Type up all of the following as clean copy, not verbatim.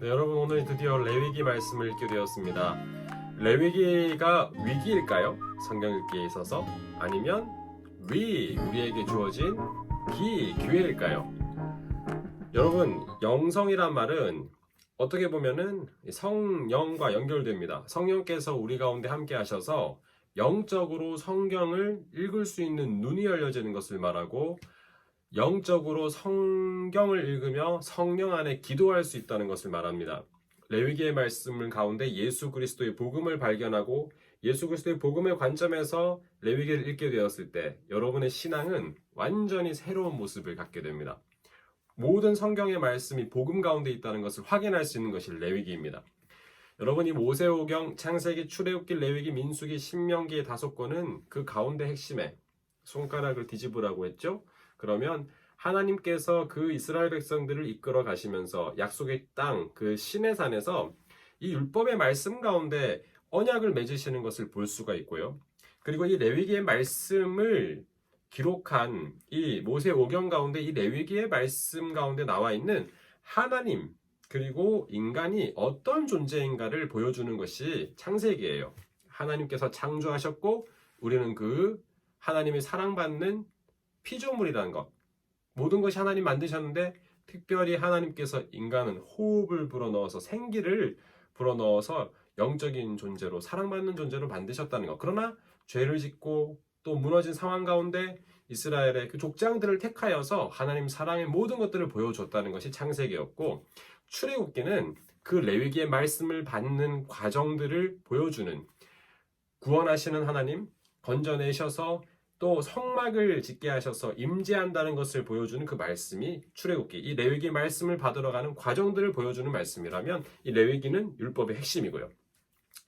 네, 여러분 오늘 드디어 레위기 말씀을 읽게 되었습니다. 레위기가 위기일까요? 성경 읽기에 있어서 아니면 우리에게 주어진 기회일까요? 여러분 영성이란 말은 어떻게 보면은 성령과 연결됩니다. 성령께서 우리 가운데 함께 하셔서 영적으로 성경을 읽을 수 있는 눈이 열려지는 것을 말하고 영적으로 성경을 읽으며 성령 안에 기도할 수 있다는 것을 말합니다. 레위기의 말씀 가운데 예수 그리스도의 복음을 발견하고 예수 그리스도의 복음의 관점에서 레위기를 읽게 되었을 때 여러분의 신앙은 완전히 새로운 모습을 갖게 됩니다. 모든 성경의 말씀이 복음 가운데 있다는 것을 확인할 수 있는 것이 레위기입니다. 여러분이 모세오경, 창세기, 출애굽기, 레위기, 민수기, 신명기의 5권은 그 가운데 핵심에 손가락을 뒤집으라고 했죠. 그러면 하나님께서 그 이스라엘 백성들을 이끌어 가시면서 약속의 땅, 그 시내산에서 이 율법의 말씀 가운데 언약을 맺으시는 것을 볼 수가 있고요. 그리고 이 레위기의 말씀을 기록한 이 모세오경 가운데 이 레위기의 말씀 가운데 나와 있는 하나님 그리고 인간이 어떤 존재인가를 보여주는 것이 창세기예요. 하나님께서 창조하셨고 우리는 그 하나님의 사랑받는 피조물이라는 것. 모든 것이 하나님 만드셨는데 특별히 하나님께서 인간은 호흡을 불어넣어서 생기를 불어넣어서 영적인 존재로 사랑받는 존재로 만드셨다는 것. 그러나 죄를 짓고 또 무너진 상황 가운데 이스라엘의 그 족장들을 택하여서 하나님 사랑의 모든 것들을 보여줬다는 것이 창세기였고 출애굽기는 그 레위기의 말씀을 받는 과정들을 보여주는 구원하시는 하나님, 건져내셔서 또 성막을 짓게 하셔서 임재한다는 것을 보여주는 그 말씀이 출애굽기, 이 레위기 말씀을 받으러 가는 과정들을 보여주는 말씀이라면 이 레위기는 율법의 핵심이고요.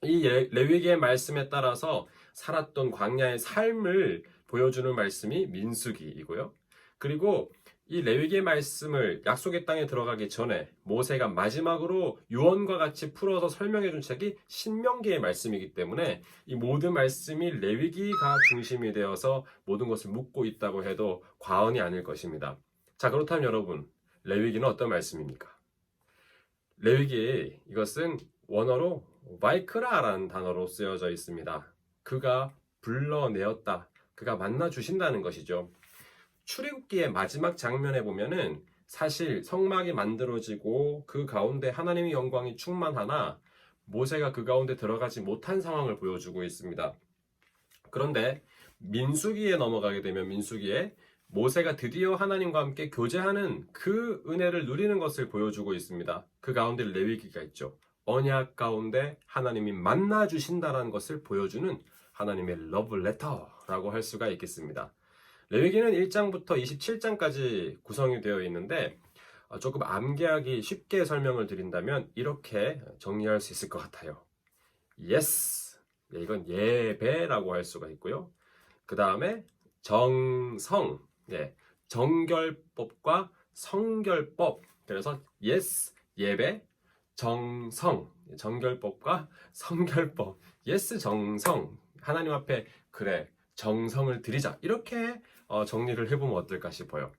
이 레위기의 말씀에 따라서 살았던 광야의 삶을 보여주는 말씀이 민수기이고요. 그리고 이 레위기의 말씀을 약속의 땅에 들어가기 전에 모세가 마지막으로 유언과 같이 풀어서 설명해 준 책이 신명기의 말씀이기 때문에 이 모든 말씀이 레위기가 중심이 되어서 모든 것을 묻고 있다고 해도 과언이 아닐 것입니다. 자, 그렇다면 여러분, 레위기는 어떤 말씀입니까? 레위기 이것은 원어로 바이크라라는 단어로 쓰여져 있습니다. 그가 불러내었다. 그가 만나주신다는 것이죠. 출애굽기의 마지막 장면에 보면은 사실 성막이 만들어지고 그 가운데 하나님의 영광이 충만하나 모세가 그 가운데 들어가지 못한 상황을 보여주고 있습니다. 그런데 민수기에 넘어가게 되면 민수기에 모세가 드디어 하나님과 함께 교제하는 그 은혜를 누리는 것을 보여주고 있습니다. 그 가운데 레위기가 있죠. 언약 가운데 하나님이 만나 주신다라는 것을 보여주는 하나님의 러브레터라고 할 수가 있겠습니다. 레위기는 1장부터 27장까지 구성이 되어 있는데 조금 암기하기 쉽게 설명을 드린다면 이렇게 정리할 수 있을 것 같아요. Yes, 이건 예배라고 할 수가 있고요. 그 다음에 정성, 정결법과 성결법. 그래서 Yes, 예배, 정성, 정결법과 성결법. Yes, 정성. 하나님 앞에 그래. 정성을 드리자 이렇게 정리를 해보면 어떨까 싶어요.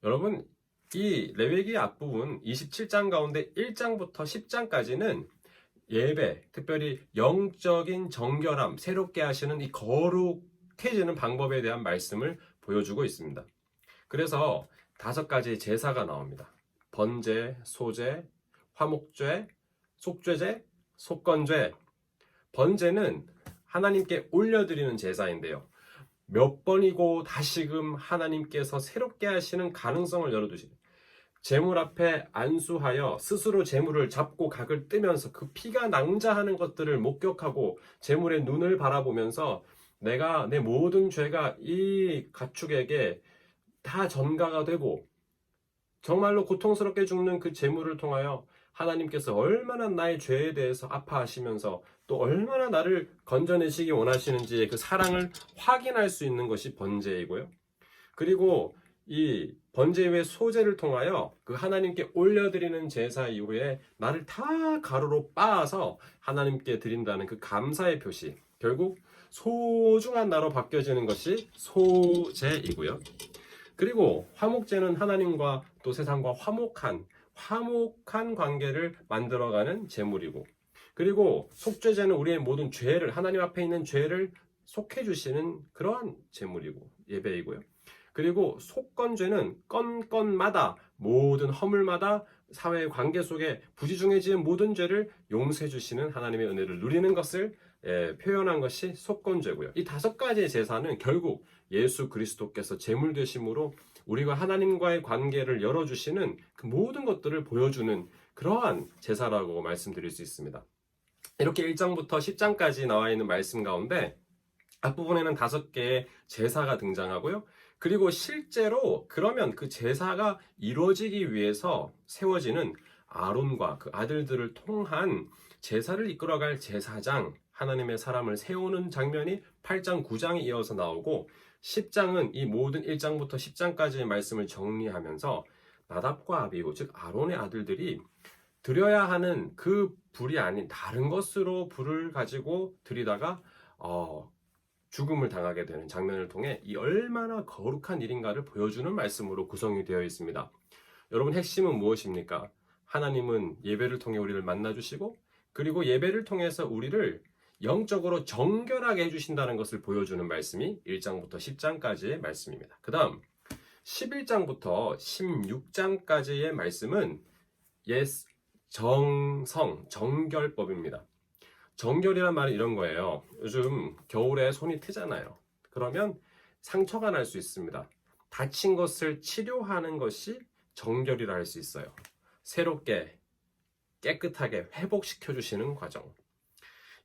여러분 이 레위기 앞부분 27장 가운데 1장부터 10장까지는 예배, 특별히 영적인 정결함, 새롭게 하시는 이 거룩해지는 방법에 대한 말씀을 보여주고 있습니다. 그래서 5가지 제사가 나옵니다. 번제, 소제, 화목제, 속죄제, 속건제. 번제는 하나님께 올려드리는 제사인데요. 몇 번이고 다시금 하나님께서 새롭게 하시는 가능성을 열어두시는 제물 앞에 안수하여 스스로 제물을 잡고 각을 뜨면서 그 피가 낭자하는 것들을 목격하고 제물의 눈을 바라보면서 내가 내 모든 죄가 이 가축에게 다 전가가 되고 정말로 고통스럽게 죽는 그 제물을 통하여 하나님께서 얼마나 나의 죄에 대해서 아파하시면서 또 얼마나 나를 건져내시기 원하시는지의 그 사랑을 확인할 수 있는 것이 번제이고요. 그리고 이 번제 외 소제를 통하여 그 하나님께 올려드리는 제사 이후에 나를 다 가루로 빻아서 하나님께 드린다는 그 감사의 표시. 결국 소중한 나로 바뀌어지는 것이 소제이고요. 그리고 화목제는 하나님과 또 세상과 화목한 화목한 관계를 만들어가는 제물이고, 그리고 속죄제는 우리의 모든 죄를, 하나님 앞에 있는 죄를 속해주시는 그러한 제물이고 예배이고요. 그리고 속건죄는 건건마다 모든 허물마다 사회의 관계 속에 부지중해진 모든 죄를 용서해 주시는 하나님의 은혜를 누리는 것을 표현한 것이 속건죄고요. 이 5가지의 제사는 결국 예수 그리스도께서 제물 되심으로 우리가 하나님과의 관계를 열어주시는 그 모든 것들을 보여주는 그러한 제사라고 말씀드릴 수 있습니다. 이렇게 1장부터 10장까지 나와 있는 말씀 가운데 앞부분에는 5개의 제사가 등장하고요. 그리고 실제로 그러면 그 제사가 이루어지기 위해서 세워지는 아론과 그 아들들을 통한 제사를 이끌어갈 제사장, 하나님의 사람을 세우는 장면이 8장, 9장에 이어서 나오고 10장은 이 모든 1장부터 10장까지의 말씀을 정리하면서 나답과 아비후, 즉 아론의 아들들이 드려야 하는 그 불이 아닌 다른 것으로 불을 가지고 드리다가 죽음을 당하게 되는 장면을 통해 이 얼마나 거룩한 일인가를 보여주는 말씀으로 구성이 되어 있습니다. 여러분, 핵심은 무엇입니까? 하나님은 예배를 통해 우리를 만나주시고, 그리고 예배를 통해서 우리를 영적으로 정결하게 해주신다는 것을 보여주는 말씀이 1장부터 10장까지의 말씀입니다. 그 다음 11장부터 16장까지의 말씀은 정결법입니다. 정결이란 말은 이런 거예요. 요즘 겨울에 손이 트잖아요. 그러면 상처가 날 수 있습니다. 다친 것을 치료하는 것이 정결이라 할 수 있어요. 새롭게 깨끗하게 회복시켜 주시는 과정.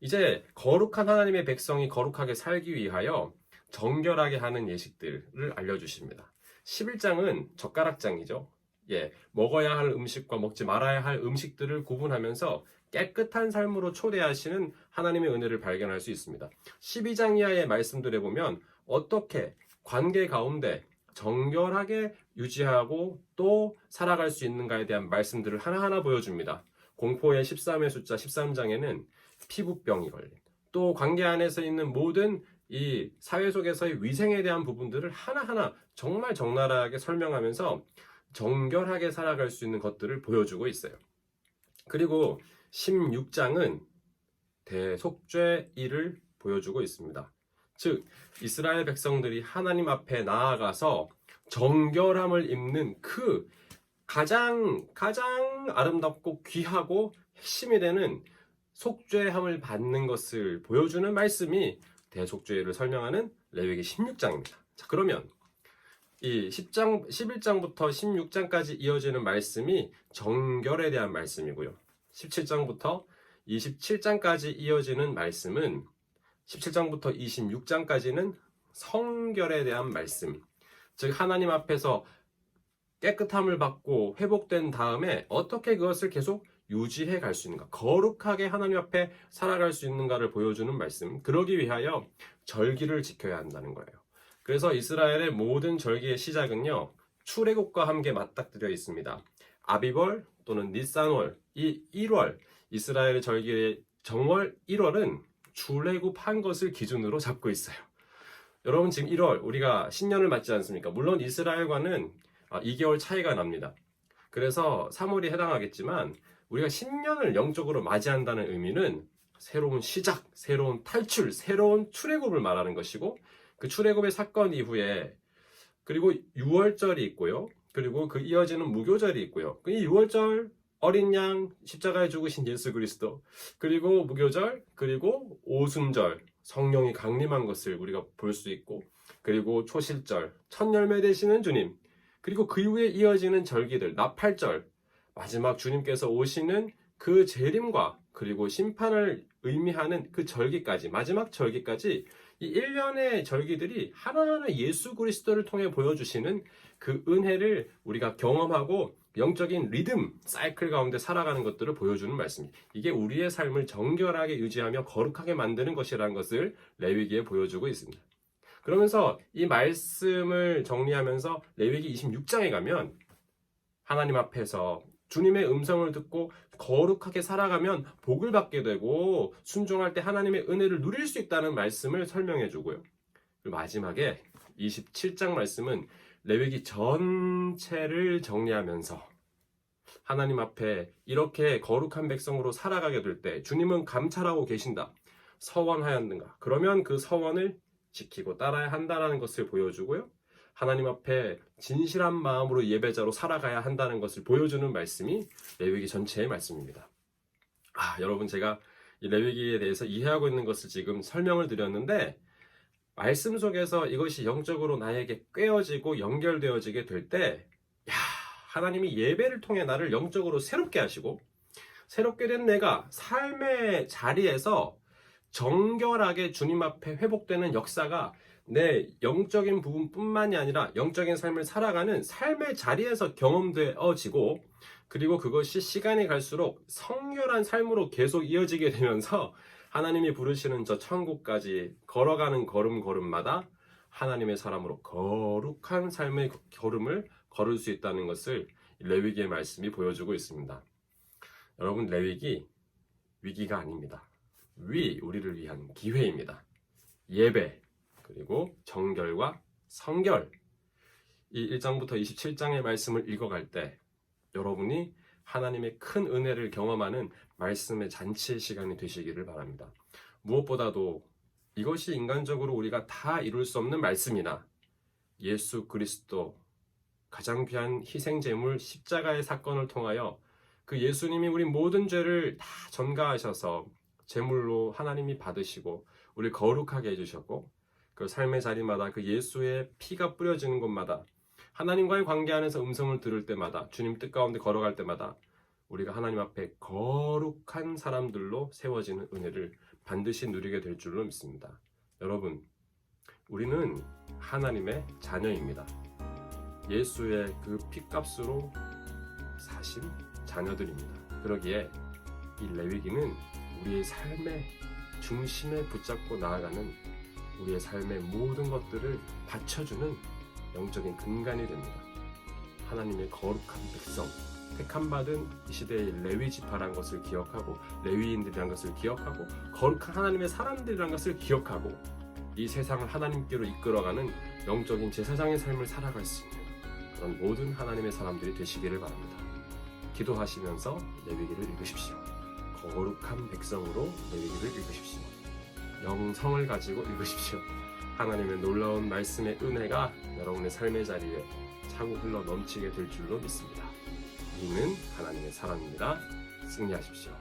이제 거룩한 하나님의 백성이 거룩하게 살기 위하여 정결하게 하는 예식들을 알려주십니다. 11장은 젓가락장이죠. 먹어야 할 음식과 먹지 말아야 할 음식들을 구분하면서 깨끗한 삶으로 초대하시는 하나님의 은혜를 발견할 수 있습니다. 12장 이하의 말씀들에 보면 어떻게 관계 가운데 정결하게 유지하고 또 살아갈 수 있는가에 대한 말씀들을 하나하나 보여줍니다. 공포의 13의 숫자 13장에는 피부병이 걸린, 또 관계 안에서 있는 모든 이 사회 속에서의 위생에 대한 부분들을 하나하나 정말 적나라하게 설명하면서 정결하게 살아갈 수 있는 것들을 보여주고 있어요. 그리고 16장은 대속죄일을 보여주고 있습니다. 즉, 이스라엘 백성들이 하나님 앞에 나아가서 정결함을 입는 그 가장 아름답고 귀하고 핵심이 되는 속죄함을 받는 것을 보여주는 말씀이 대속죄일을 설명하는 레위기 16장입니다. 자, 그러면 이 11장부터 16장까지 이어지는 말씀이 정결에 대한 말씀이고요. 17장부터 27장까지 이어지는 말씀은 17장부터 26장까지는 성결에 대한 말씀. 즉, 하나님 앞에서 깨끗함을 받고 회복된 다음에 어떻게 그것을 계속 유지해 갈 수 있는가, 거룩하게 하나님 앞에 살아갈 수 있는가를 보여주는 말씀. 그러기 위하여 절기를 지켜야 한다는 거예요. 그래서 이스라엘의 모든 절기의 시작은요, 출애굽과 함께 맞닥뜨려 있습니다. 아비벌 또는 니산월, 이 1월, 이스라엘의 절기의 정월 1월은 출애굽한 것을 기준으로 잡고 있어요. 여러분, 지금 1월 우리가 신년을 맞지 않습니까? 물론 이스라엘과는 2개월 차이가 납니다. 그래서 3월이 해당하겠지만 우리가 신년을 영적으로 맞이한다는 의미는 새로운 시작, 새로운 탈출, 새로운 출애굽을 말하는 것이고, 그 출애굽의 사건 이후에 그리고 6월절이 있고요. 그리고 그 이어지는 무교절이 있고요. 이 6월절, 어린 양, 십자가에 죽으신 예수 그리스도, 그리고 무교절, 그리고 오순절, 성령이 강림한 것을 우리가 볼 수 있고, 그리고 초실절, 첫 열매 되시는 주님, 그리고 그 이후에 이어지는 절기들, 나팔절, 마지막 주님께서 오시는 그 재림과 그리고 심판을 의미하는 그 절기까지, 마지막 절기까지 이 1년의 절기들이 하나하나 예수 그리스도를 통해 보여주시는 그 은혜를 우리가 경험하고 영적인 리듬, 사이클 가운데 살아가는 것들을 보여주는 말씀입니다. 이게 우리의 삶을 정결하게 유지하며 거룩하게 만드는 것이라는 것을 레위기에 보여주고 있습니다. 그러면서 이 말씀을 정리하면서 레위기 26장에 가면 하나님 앞에서 주님의 음성을 듣고 거룩하게 살아가면 복을 받게 되고 순종할 때 하나님의 은혜를 누릴 수 있다는 말씀을 설명해 주고요. 그리고 마지막에 27장 말씀은 레위기 전체를 정리하면서 하나님 앞에 이렇게 거룩한 백성으로 살아가게 될 때 주님은 감찰하고 계신다. 서원하였는가? 그러면 그 서원을 지키고 따라야 한다는 것을 보여주고요. 하나님 앞에 진실한 마음으로 예배자로 살아가야 한다는 것을 보여주는 말씀이 레위기 전체의 말씀입니다. 여러분, 제가 이 레위기에 대해서 이해하고 있는 것을 지금 설명을 드렸는데, 말씀 속에서 이것이 영적으로 나에게 꿰어지고 연결되어지게 될 때, 하나님이 예배를 통해 나를 영적으로 새롭게 하시고, 새롭게 된 내가 삶의 자리에서 정결하게 주님 앞에 회복되는 역사가 내 영적인 부분뿐만이 아니라 영적인 삶을 살아가는 삶의 자리에서 경험되어지고, 그리고 그것이 시간이 갈수록 성결한 삶으로 계속 이어지게 되면서 하나님이 부르시는 저 천국까지 걸어가는 걸음걸음마다 하나님의 사람으로 거룩한 삶의 걸음을 걸을 수 있다는 것을 레위기의 말씀이 보여주고 있습니다. 여러분, 레위기 위기가 아닙니다. 우리를 위한 기회입니다. 예배, 그리고 정결과 성결. 이 1장부터 27장의 말씀을 읽어갈 때 여러분이 하나님의 큰 은혜를 경험하는 말씀의 잔치의 시간이 되시기를 바랍니다. 무엇보다도 이것이 인간적으로 우리가 다 이룰 수 없는 말씀이나 예수 그리스도 가장 귀한 희생제물 십자가의 사건을 통하여 그 예수님이 우리 모든 죄를 다 전가하셔서 제물로 하나님이 받으시고 우리 거룩하게 해주셨고, 그 삶의 자리마다 그 예수의 피가 뿌려지는 곳마다 하나님과의 관계 안에서 음성을 들을 때마다, 주님 뜻 가운데 걸어갈 때마다 우리가 하나님 앞에 거룩한 사람들로 세워지는 은혜를 반드시 누리게 될 줄로 믿습니다. 여러분, 우리는 하나님의 자녀입니다. 예수의 그 피값으로 사신 자녀들입니다. 그러기에 이 레위기는 우리의 삶의 중심에 붙잡고 나아가는, 우리의 삶의 모든 것들을 받쳐주는 영적인 근간이 됩니다. 하나님의 거룩한 백성, 택함받은 이 시대의 레위 지파라는 것을 기억하고, 레위인들이라는 것을 기억하고, 거룩한 하나님의 사람들이라는 것을 기억하고, 이 세상을 하나님께로 이끌어가는 영적인 제사장의 삶을 살아갈 수 있는 그런 모든 하나님의 사람들이 되시기를 바랍니다. 기도하시면서 레위기를 읽으십시오. 거룩한 백성으로 레위기를 읽으십시오. 영성을 가지고 읽으십시오. 하나님의 놀라운 말씀의 은혜가 여러분의 삶의 자리에 차고 흘러 넘치게 될 줄로 믿습니다. 우리는 하나님의 사람입니다. 승리하십시오.